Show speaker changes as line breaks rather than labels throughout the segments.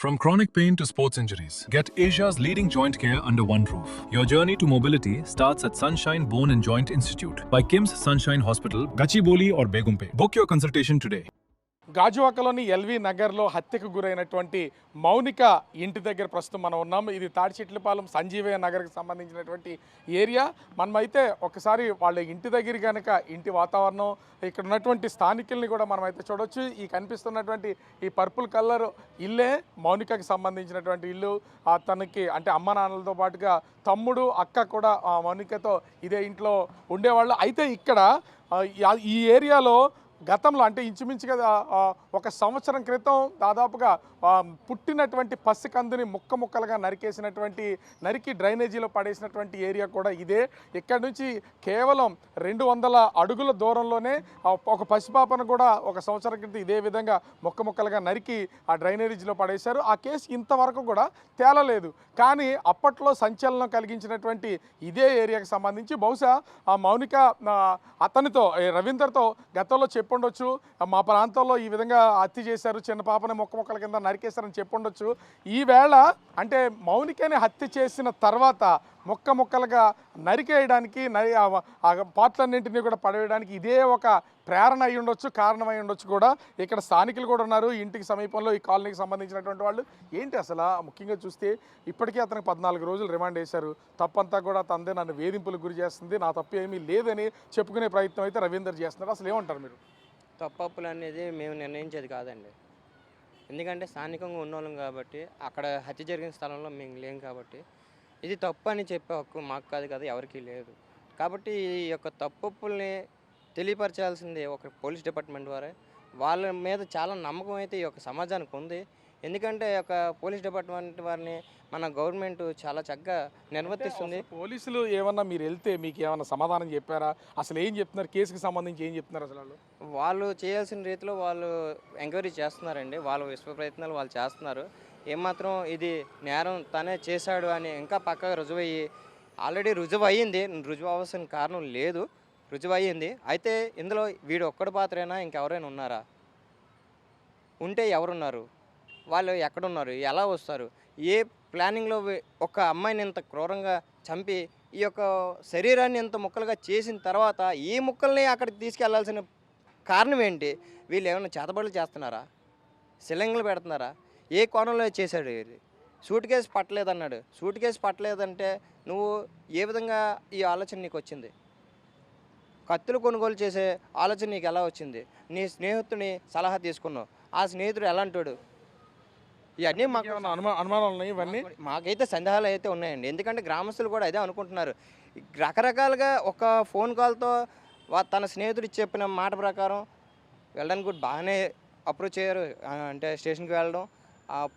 From chronic pain to sports injuries, get Asia's leading joint care under one roof. Your journey to mobility starts at Sunshine Bone and Joint Institute by Kim's Sunshine Hospital, Gachibowli or Begumpe. Book your consultation today.
గాజువాకలోని LV నగర్లో హత్యకు గురైనటువంటి మౌనిక ఇంటి దగ్గర ప్రస్తుతం మనం ఉన్నాం. ఇది తాడిచెట్లపాలెం సంజీవయ్య నగర్కి సంబంధించినటువంటి ఏరియా. మనమైతే ఒకసారి వాళ్ళ ఇంటి దగ్గర కనుక ఇంటి వాతావరణం, ఇక్కడ ఉన్నటువంటి స్థానికుల్ని కూడా మనమైతే చూడవచ్చు. ఈ కనిపిస్తున్నటువంటి ఈ పర్పుల్ కలర్ ఇల్లే మౌనికకి సంబంధించినటువంటి ఇల్లు. తనకి అంటే అమ్మ నాన్నలతో పాటుగా తమ్ముడు అక్క కూడా మౌనికతో ఇదే ఇంట్లో ఉండేవాళ్ళు. అయితే ఇక్కడ ఈ ఏరియాలో గతంలో అంటే ఇంచుమించుగా ఒక సంవత్సరం క్రితం దాదాపుగా పుట్టినటువంటి పసికందుని ముక్కలుగా నరికి డ్రైనేజీలో పడేసినటువంటి ఏరియా కూడా ఇదే. ఇక్కడ నుంచి కేవలం 200 అడుగుల దూరంలోనే ఒక పసిపాపను కూడా ఒక సంవత్సరం క్రితం ఇదే విధంగా ముక్కలుగా నరికి ఆ డ్రైనేజీలో పడేశారు. ఆ కేసు ఇంతవరకు కూడా తేలలేదు. కానీ అప్పట్లో సంచలనం కలిగించినటువంటి ఇదే ఏరియాకి సంబంధించి బహుశా ఆ మౌనిక అతనితో రవీందర్తో గతంలో చెప్పుండొచ్చు, మా ప్రాంతంలో ఈ విధంగా హత్య చేశారు, చిన్న పాపని ముక్కల కింద నరికేశారని చెప్పుండొచ్చు. ఈవేళ అంటే మౌనికని హత్య చేసిన తర్వాత ముక్కలుగా నరికేయడానికి పాటలన్నింటినీ కూడా పడవేయడానికి ఇదే ఒక ప్రేరణ అయి ఉండొచ్చు, కారణం అయి ఉండొచ్చు కూడా. ఇక్కడ స్థానికులు కూడా ఉన్నారు ఇంటికి సమీపంలో, ఈ కాలనీకి సంబంధించినటువంటి వాళ్ళు. ఏంటి అసలు ముఖ్యంగా చూస్తే ఇప్పటికీ అతనికి 14 రోజులు రిమాండ్ వేశారు. తప్పంతా కూడా తందే నన్ను వేధింపులకు గురి చేస్తుంది, నా తప్పు ఏమీ లేదని చెప్పుకునే ప్రయత్నం అయితే రవీందర్ చేస్తున్నారు. అసలు ఏమంటారు మీరు?
తప్పప్పులు అనేది మేము నిర్ణయించేది కాదండి. ఎందుకంటే స్థానికంగా ఉన్నోళ్ళం కాబట్టి, అక్కడ హత్య జరిగిన స్థలంలో మేము లేం కాబట్టి ఇది తప్పు అని చెప్పే హక్కు మాకు కాదు కదా, ఎవరికీ లేదు. కాబట్టి ఈ యొక్క తప్పప్పుల్ని తెలియపరచాల్సింది ఒక పోలీస్ డిపార్ట్మెంట్ వారే. వాళ్ళ మీద చాలా నమ్మకం అయితే ఈ యొక్క సమాజానికి ఉంది. ఎందుకంటే ఒక పోలీస్ డిపార్ట్మెంట్ వారిని మన గవర్నమెంట్ చాలా చక్కగా నిర్వర్తిస్తుంది.
పోలీసులు ఏమన్నా మీరు వెళ్తే మీకు ఏమన్నా సమాధానం చెప్పారా? అసలు ఏం చెప్తున్నారు? కేసుకి సంబంధించి ఏం చెప్తున్నారు? అసలు
వాళ్ళు చేయాల్సిన రీతిలో వాళ్ళు ఎంక్వైరీ చేస్తున్నారండి. వాళ్ళ విశ్వ ప్రయత్నాలు వాళ్ళు చేస్తున్నారు. ఏమాత్రం ఇది నేరం తనే చేశాడు అని ఇంకా పక్కగా రుజువయ్యి, ఆల్రెడీ రుజువు అయ్యింది, రుజువు అవ్వాల్సిన కారణం లేదు, రుజువు అయ్యింది. అయితే ఇందులో వీడు ఒక్కడి పాత్రైనా ఇంకెవరైనా ఉన్నారా? ఉంటే ఎవరున్నారు? వాళ్ళు ఎక్కడున్నారు? ఎలా వస్తారు? ఏ ప్లానింగ్లో ఒక అమ్మాయిని ఇంత క్రూరంగా చంపి ఈ యొక్క శరీరాన్ని ఇంత ముక్కలుగా చేసిన తర్వాత ఈ ముక్కల్ని అక్కడికి తీసుకెళ్లాల్సిన కారణం ఏంటి? వీళ్ళు ఏమైనా చేతబడులు చేస్తున్నారా? సిలింగ్లు పెడుతున్నారా? ఏ కోణంలో చేశాడు? ఇది సూట్ కేసు పట్టలేదన్నాడు. సూట్ కేసు పట్టలేదంటే నువ్వు ఏ విధంగా ఈ ఆలోచన నీకు వచ్చింది? కత్తులు కొనుగోలు చేసే ఆలోచన నీకు ఎలా వచ్చింది? నీ స్నేహితుడిని సలహా తీసుకున్నావు, ఆ స్నేహితుడు ఎలాంటాడు? ఇవన్నీ మాకు
అనుమానాలు ఉన్నాయి. ఇవన్నీ
మాకైతే సందేహాలు అయితే ఉన్నాయండి. ఎందుకంటే గ్రామస్తులు కూడా అదే అనుకుంటున్నారు. రకరకాలుగా ఒక ఫోన్ కాల్తో తన స్నేహితుడు చెప్పిన మాట ప్రకారం వెళ్ళడానికి కూడా బాగానే అప్రోచ్ అయ్యారు. అంటే స్టేషన్కి వెళ్ళడం,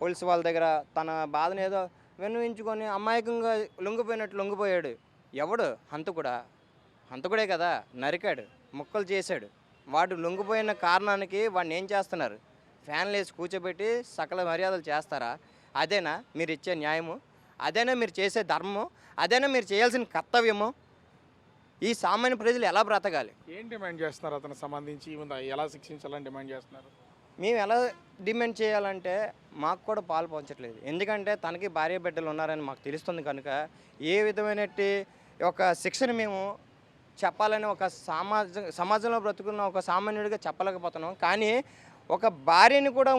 పోలీసు వాళ్ళ దగ్గర తన బాధను ఏదో విన్నవించుకొని అమాయకంగా లొంగిపోయాడు. ఎవడు? హంతకుడే కదా, నరికాడు, ముక్కలు చేశాడు. వాడు లొంగిపోయిన కారణానికి వాడిని ఏం చేస్తున్నారు? ఫ్యాన్లు వేసి కూర్చోబెట్టి సకల మర్యాదలు చేస్తారా? అదేనా మీరు ఇచ్చే న్యాయము? అదేనా మీరు చేసే ధర్మము? అదేనా మీరు చేయాల్సిన కర్తవ్యము? ఈ సామాన్య ప్రజలు ఎలా బ్రతకాలి?
ఏం డిమాండ్ చేస్తున్నారు అతనికి సంబంధించి? ఎలా శిక్షించాలని డిమాండ్ చేస్తున్నారు?
మేము ఎలా డిమాండ్ చేయాలంటే మాకు కూడా పాలు పంచట్లేదు. ఎందుకంటే తనకి భార్య బిడ్డలు ఉన్నారని మాకు తెలుస్తుంది కనుక ఏ విధమైనట్టి ఒక శిక్షను మేము చెప్పాలని ఒక సమాజంలో బ్రతుకున్న ఒక సామాన్యుడిగా చెప్పలేకపోతున్నాం. కానీ ఒక భార్యని కూడా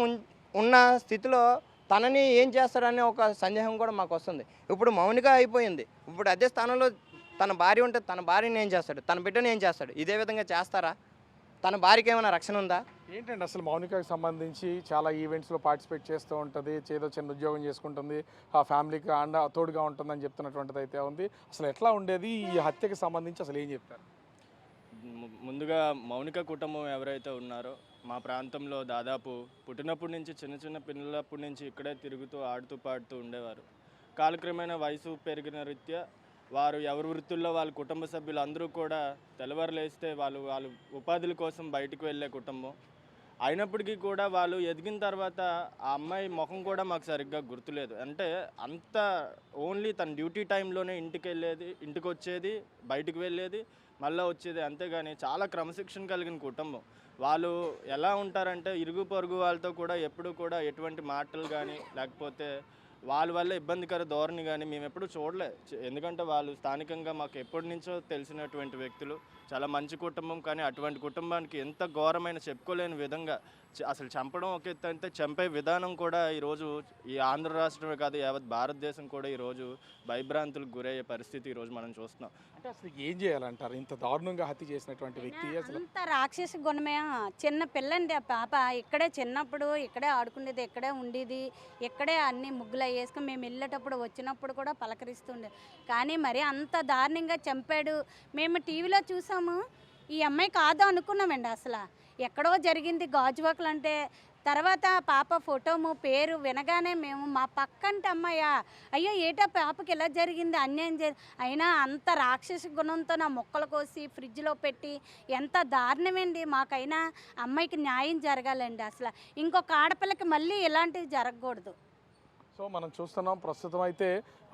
ఉన్న స్థితిలో తనని ఏం చేస్తాడనే ఒక సందేహం కూడా మాకు వస్తుంది. ఇప్పుడు మౌనిక అయిపోయింది, ఇప్పుడు అదే స్థానంలో తన భార్య ఉంటే తన భార్యని ఏం చేస్తాడు? తన బిడ్డని ఏం చేస్తాడు? ఇదే విధంగా చేస్తారా? తన భార్యకి ఏమైనా రక్షణ ఉందా?
ఏంటంటే అసలు మౌనికకి సంబంధించి చాలా ఈవెంట్స్లో పార్టిసిపేట్ చేస్తూ ఉంటుంది, ఏదో చిన్న ఉద్యోగం చేసుకుంటుంది, ఆ ఫ్యామిలీకి తోడుగా ఉంటుందని చెప్తున్నటువంటిది అయితే ఉంది. అసలు ఎట్లా ఉండేది ఈ హత్యకి సంబంధించి? అసలు ఏం చెప్తారు?
ముందుగా మౌనిక కుటుంబం ఎవరైతే ఉన్నారో మా ప్రాంతంలో దాదాపు పుట్టినప్పటి నుంచి చిన్న పిల్లలప్పటి నుంచి ఇక్కడే తిరుగుతూ ఆడుతూ పాడుతూ ఉండేవారు. కాలక్రమేణా వయసు పెరిగిన రీత్యా వారు ఎవరి వృత్తుల్లో వాళ్ళ కుటుంబ సభ్యులు అందరూ కూడా తెల్లవారులేస్తే వాళ్ళు ఉపాధుల కోసం బయటకు వెళ్ళే కుటుంబం అయినప్పటికీ కూడా వాళ్ళు ఎదిగిన తర్వాత ఆ అమ్మాయి ముఖం కూడా మాకు సరిగ్గా గుర్తులేదు. అంటే అంత ఓన్లీ తన డ్యూటీ టైంలోనే ఇంటికి వచ్చేది, బయటికి వెళ్ళేది, మళ్ళీ వచ్చేది, అంతేగాని చాలా క్రమశిక్షణ కలిగిన కుటుంబం. వాళ్ళు ఎలా ఉంటారంటే ఇరుగు పొరుగు వాళ్ళతో కూడా ఎప్పుడు కూడా ఎటువంటి మాటలు కానీ లేకపోతే వాళ్ళ వల్ల ఇబ్బందికర ధోరణి కానీ మేము ఎప్పుడు చూడలే. ఎందుకంటే వాళ్ళు స్థానికంగా మాకు ఎప్పటి నుంచో తెలిసినటువంటి వ్యక్తులు, చాలా మంచి కుటుంబం. కానీ అటువంటి కుటుంబానికి ఎంత ఘోరమైన చెప్పుకోలేని విధంగా అసలు చంపడం ఒక ఎత్తు అంటే చంపే విధానం కూడా ఈరోజు ఈ ఆంధ్ర రాష్ట్రమే కాదు యావత్ భారతదేశం కూడా ఈరోజు భయభ్రాంతులకు గురయ్యే పరిస్థితి ఈరోజు మనం చూస్తున్నాం.
అంటే అసలు ఏం చేయాలంటారు ఇంత దారుణంగా హత్య చేసినటువంటి వ్యక్తి? అసలు
అంత రాక్షస గుణమే. చిన్న పిల్లండి ఆ పాప. ఇక్కడే చిన్నప్పుడు ఇక్కడే ఆడుకునేది, ఇక్కడే ఉండేది, ఇక్కడే అన్ని ముగ్గులు వేసుకుని మేము వెళ్ళేటప్పుడు వచ్చినప్పుడు కూడా పలకరిస్తుండే. కానీ మరి అంత దారుణంగా చంపాడు. మేము టీవీలో చూసాము. ఈ అమ్మాయి కాదు అనుకున్నామండి. అసలు ఎక్కడో జరిగింది గాజువాకలు అంటే. తర్వాత పాప ఫోటోము పేరు వినగానే మేము మా పక్కంటే అమ్మాయా అయ్యో ఏటా పాపకి ఎలా జరిగింది, అన్యాయం అయినా అంత రాక్షస గుణంతో నా మొక్కలు కోసి ఫ్రిడ్జ్లో పెట్టి ఎంత దారుణమండి. మాకైనా అమ్మాయికి న్యాయం జరగాలండి. అసలు ఇంకొక ఆడపిల్లకి మళ్ళీ ఇలాంటివి జరగకూడదు.
సో మనం చూస్తున్నాం ప్రస్తుతం అయితే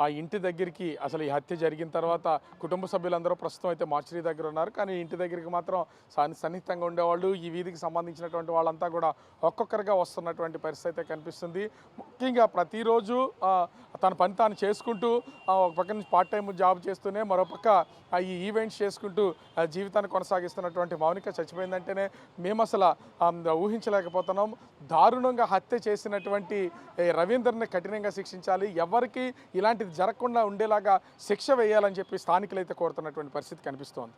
ఆ ఇంటి దగ్గరికి అసలు ఈ హత్య జరిగిన తర్వాత కుటుంబ సభ్యులందరూ ప్రస్తుతం అయితే మార్చరీ దగ్గర ఉన్నారు. కానీ ఇంటి దగ్గరికి మాత్రం సన్నిహితంగా ఉండేవాళ్ళు, ఈ వీధికి సంబంధించినటువంటి వాళ్ళంతా కూడా ఒక్కొక్కరిగా వస్తున్నటువంటి పరిస్థితి అయితే కనిపిస్తుంది. ముఖ్యంగా ప్రతిరోజు తన పని తాను చేసుకుంటూ ఒక పక్క నుంచి పార్ట్ టైం జాబ్ చేస్తూనే మరోపక్క ఈ ఈవెంట్స్ చేసుకుంటూ జీవితాన్ని కొనసాగిస్తున్నటువంటి మౌనిక చచ్చిపోయిందంటేనే మేము అసలు ఊహించలేకపోతున్నాం. దారుణంగా హత్య చేసినటువంటి రవీందర్ని కఠినంగా శిక్షించాలి, ఎవరికి ఇలాంటిది జరగకుండా ఉండేలాగా శిక్ష వేయాలని చెప్పి స్థానికులైతే కోరుతున్నటువంటి పరిస్థితి కనిపిస్తోంది.